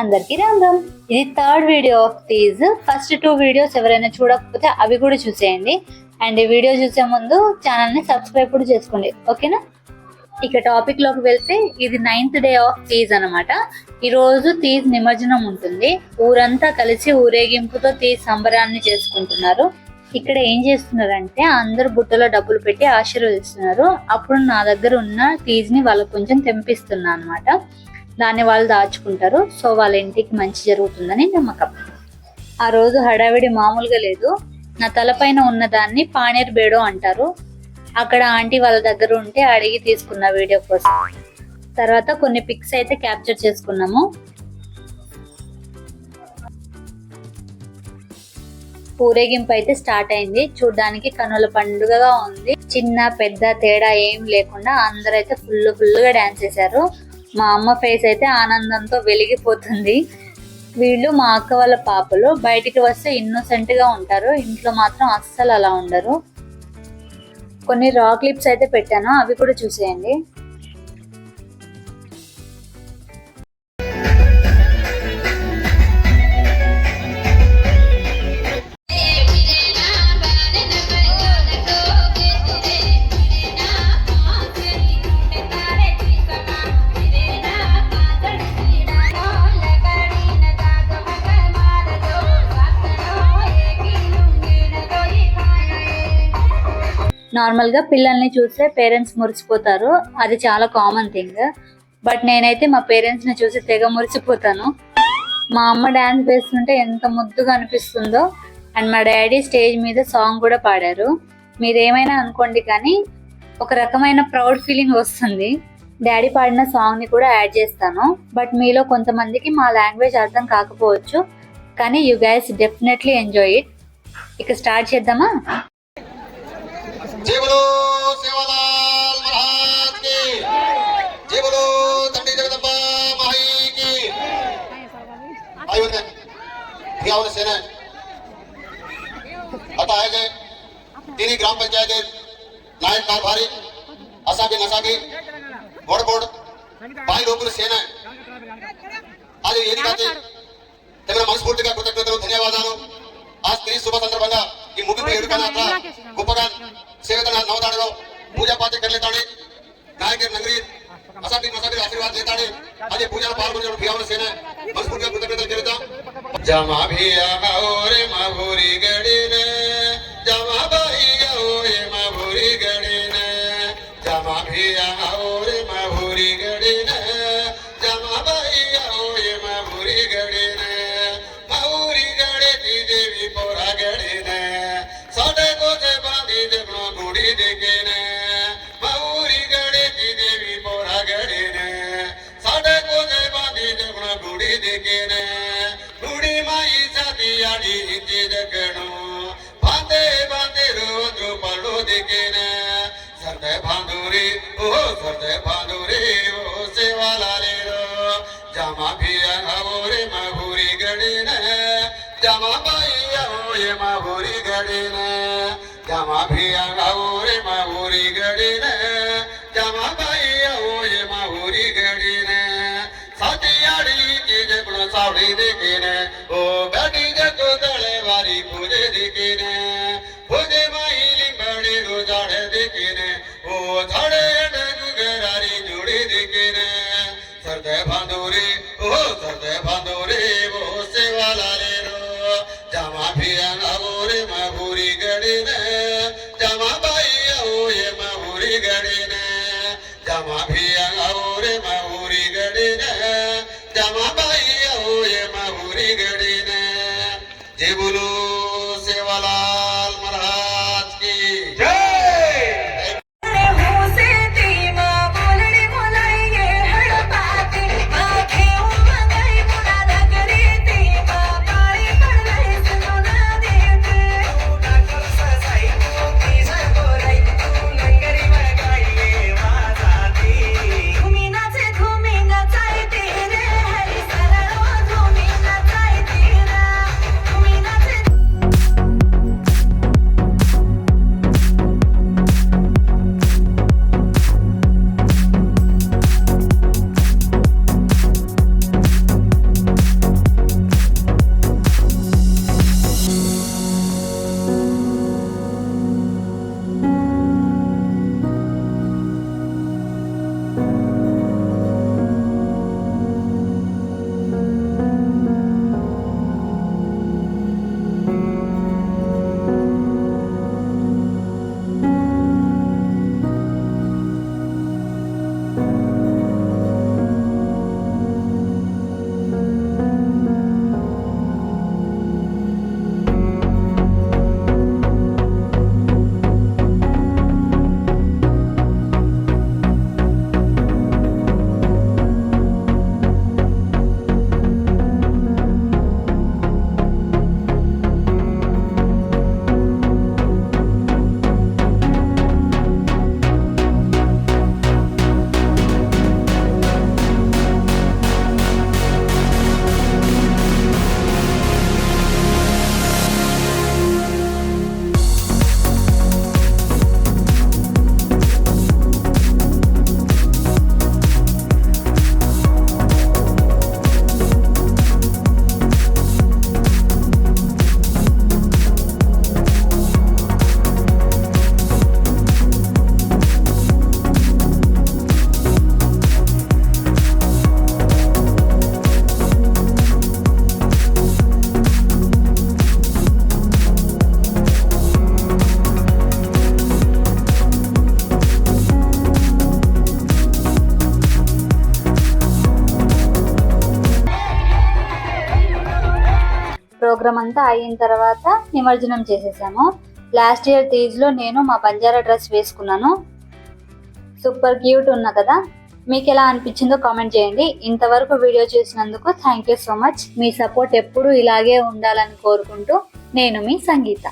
అందరికీ రామ్ రామ్. ఇది third video of Teej. First 2 videos ఎవరైనా చూడకపోతే అవి కూడా చూసేయండి. అండ్ ఈ వీడియో చూసే ముందు ఛానల్ ని సబ్స్క్రైబ్ కూడా చేసుకోండి, ఓకేనా? ఇక టాపిక్ లోకి వెళ్తే ఇది 9th డే ఆఫ్ తీజ్ అనమాట. ఈ రోజు తీజ్ నిమజ్జనం ఉంటుంది. ఊరంతా కలిసి ఊరేగింపుతో తీజ్ సంబరాన్ని చేసుకుంటున్నారు. ఇక్కడ ఏం చేస్తున్నారంటే అందరు బుట్టలో డబ్బులు పెట్టి ఆశీర్వదిస్తున్నారు. అప్పుడు నా దగ్గర ఉన్న తీజ్ ని వాళ్ళకు కొంచెం తెంపిస్తున్నా అనమాట. దాన్ని వాళ్ళు దాచుకుంటారు. సో వాళ్ళ ఇంటికి మంచి జరుగుతుందని నమ్మకం. ఆ రోజు హడావిడి మామూలుగా లేదు. నా తలపైన ఉన్న దాన్ని పానీర్ బేడో అంటారు. అక్కడ ఆంటీ వాళ్ళ దగ్గర ఉంటే అడిగి తీసుకున్న వీడియో కోసం. తర్వాత కొన్ని పిక్స్ అయితే క్యాప్చర్ చేసుకున్నాము. ఊరేగింపు అయితే స్టార్ట్ అయింది. చూడ్డానికి కన్నుల పండుగగా ఉంది. చిన్న పెద్ద తేడా ఏం లేకుండా అందరైతే ఫుల్ గా డాన్స్ చేశారు. మా అమ్మ ఫేస్ అయితే ఆనందంతో వెలిగిపోతుంది. వీళ్ళు మా అక్క వాళ్ళ పాపలు. బయటికి వస్తే ఇన్నోసెంట్ గా ఉంటారు, ఇంట్లో మాత్రం అస్సలు అలా ఉండరు. కొన్ని రా క్లిప్స్ అయితే పెట్టాను, అవి కూడా చూసేయండి. నార్మల్ గా పిల్లల్ని చూస్తే పేరెంట్స్ మురిసిపోతారు, అది చాలా కామన్ థింగ్. బట్ నేనైతే మా పేరెంట్స్ ని చూసి తెగ మురిసిపోతాను. మా అమ్మ డాన్స్ వేస్తుంటే ఎంత ముద్దుగా అనిపిస్తుందో. అండ్ మా డాడీ స్టేజ్ మీద సాంగ్ కూడా పాడారు. మీరేమైనా అనుకోండి కానీ ఒక రకమైన ప్రౌడ్ ఫీలింగ్ వస్తుంది. డాడీ పాడిన సాంగ్ ని కూడా యాడ్ చేస్తాను. బట్ మీలో కొంతమందికి మా లాంగ్వేజ్ అర్థం కాకపోవచ్చు, కానీ you guys definitely enjoy it. ఇక స్టార్ట్ చేద్దామా? जय बोलो सेवालाल महाराज की जय बोलो चंडी जगदम्बा माई की आइए बंदे क्या होने सेना आता है जे तीन ग्राम पंचायत नायक कारभारी असाबी नसाबी बोर्ड बोर्ड भाई लोगों सेना आज ये निकाते तेरा मनस्फूर्तिగా కృతజ్ఞతలు ధన్యవాదాలు. आज स्त्री सुबह సందర్భంగా ఈ ముగింపు ఎరుకన అట్లా గొప్పగా సేవతన నవతాడలో పూజా పాతి కర్లేతాడే నాయక నగరి అసాబి మసాబి ఆశీర్వాద లేతాడే అదే పూజలో పాల్గొన్న భీమన సేన మనస్ఫూర్తిగా కృతజ్ఞతలు తెలుపుతాం. జమా భియా ఓరే మహూరి గడినే జమా బాయిగా ఓరే మహూరి గడినే జమా భియా ఓరే మహూరి గడినే జమా బాయిగా ఓరే మహూరి గడినే మహూరి గడే దేవి పోరా గడినే సాడే కోసే బాంధి జగno గుడి దిగినే మహూరి గడే దేవి పోరా గడినే సాడే కోసే బాంధి జగno గుడి దిగినే గుడి మాయి సతి ఆడి ఇంటి జగను బాంధే బాంధే రోద్రు పళ్ళు దిగినే సర్దే బాంధురి ఓ సర్దే బాంధురి ఓ సేవాలాలే జమా భియా ఓరే మహూరి గడినే జమా బాయియా ఓరే మహూరి గడినే జమా భియా ఓరే మహూరి గడినే జమా బాయియా ఓరే మహూరి గడినే సతియాడి జగను సాడి దిగినే ఓ బడి జగో దళే వారి పూజే దిగినే పూజే మాయి లింబడి రోజాడే దిగినే ఓ ధడే డగు గరారి జుడి దిగినే సర్దే బాంధురి ఓ సర్దే బాంధురి ఓ సేవాలాలే జమా భియా ఓరే మహూరి గడినే జమా బాయియా ఓరే మహూరి గడినే జమా భియా ఓరే మహూరి గడినే జమా బాయియా ఓరే మహూరి గడినే జై బోలో సేవాలాల్ మహారాజ్ కి జై. Bye. ప్రోగ్రామ్ అంతా అయిన తర్వాత నిమజ్జనం చేసేసాము. లాస్ట్ ఇయర్ తీజ్లో నేను మా బంజారా డ్రెస్ వేసుకున్నాను. సూపర్ క్యూట్ ఉన్నా కదా. మీకు ఎలా అనిపించిందో కామెంట్ చేయండి. ఇంతవరకు వీడియో చూసినందుకు thank you so much. Me support ఎప్పుడూ ఇలాగే ఉండాలని కోరుకుంటూ నేను మీ సంగీత.